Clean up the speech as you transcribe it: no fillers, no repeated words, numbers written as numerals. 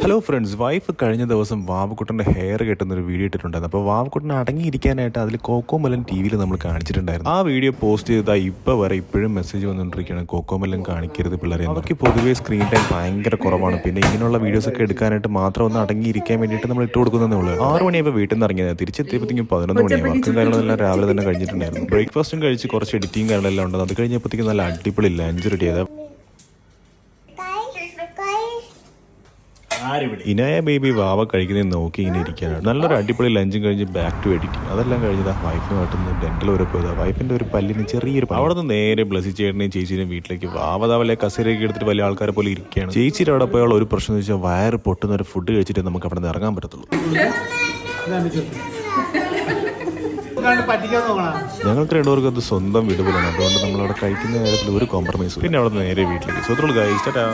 Hello friends, wife കഴിഞ്ഞ ദിവസം വാവക്കുട്ടൻ്റെ hair കെട്ടുന്നൊരു video ഇട്ടിട്ടുണ്ടായിരുന്നു. അപ്പോൾ വാവക്കുട്ടനെ അടങ്ങിയിരിക്കാനായിട്ട് അതിൽ കോക്കോമെലൻ ടി.വിയിൽ നമ്മൾ കാണിച്ചിട്ടുണ്ടായിരുന്നു. ആ വീഡിയോ പോസ്റ്റ് ചെയ്താൽ ഇപ്പോൾ വരെ ഇപ്പോഴും മെസ്സേജ് വന്നുകൊണ്ടിരിക്കുകയാണ്, കോക്കോമെലൻ കാണിക്കരുത് പിള്ളേരെ. അവർക്ക് പൊതുവേ സ്ക്രീൻ ടൈം ഭയങ്കര കുറവാണ്. പിന്നെ ഇങ്ങനെയുള്ള വീഡിയോസൊക്കെ എടുക്കാനായിട്ട് മാത്രം ഒന്ന് അടങ്ങിയിരിക്കാൻ വേണ്ടിയിട്ട് നമ്മൾ ഇട്ട് കൊടുക്കുന്നതേ ഉള്ളൂ. 6 മണിയായപ്പോൾ വീട്ടിൽ നിന്ന് ഇറങ്ങിയത്, തിരിച്ചെത്തിയപ്പോഴത്തേക്കും 11 മണിയായി. വർക്കും കാര്യങ്ങളെല്ലാം രാവിലെ തന്നെ കഴിഞ്ഞിട്ടുണ്ടായിരുന്നു. ബ്രേക്ക്ഫാസ്റ്റും കഴിച്ച് കുറച്ച് എഡിറ്റിംഗ് കാര്യങ്ങളെല്ലാം ഉണ്ട്. അത് കഴിഞ്ഞപ്പോഴത്തേക്കും നല്ല അടിപൊളി ലഞ്ച് റെഡി ചെയ്ത ഇനായ ബേബി വാവ കഴിക്കുന്നത് നോക്കി ഇങ്ങനെ ഇരിക്കാനാണ്. നല്ലൊരു അടിപൊളി ലഞ്ചും കഴിഞ്ഞ് ബാക്ക് ടു എഡിറ്റിംഗ്. അതെല്ലാം കഴിഞ്ഞതാ വൈഫിനുമായിട്ടൊന്ന് ഡെന്റൽ വരെ പോയതാ. വൈഫിന്റെ ഒരു പല്ലിന് ചെറിയൊരു അവിടെ നിന്ന് നേരെ ബ്ലസി ചേട്ടനെയും ചേച്ചിയും വീട്ടിലേക്ക് വാവതാവലെ കസേരയൊക്കെ എടുത്തിട്ട് വലിയ ആൾക്കാരെ പോലെ ഇരിക്കുകയാണ്. ചേച്ചിയുടെ അവിടെ പോയുള്ള ഒരു പ്രശ്നം എന്ന് വെച്ചാൽ വയറ് പൊട്ടുന്ന ഒരു ഫുഡ് കഴിച്ചിട്ട് നമുക്ക് അവിടെ നിന്ന് ഇറങ്ങാൻ പറ്റത്തുള്ളൂ. ഞങ്ങൾക്ക് രണ്ടുപേർക്കും അത് സ്വന്തം വീട് പോലെയാണ്. അതുകൊണ്ട് നമ്മളവിടെ കഴിക്കുന്ന കാര്യത്തിൽ ഒരു കോംപ്രമൈസും. പിന്നെ അവിടെ നേരെ വീട്ടിലേക്ക്. So guys, Tata.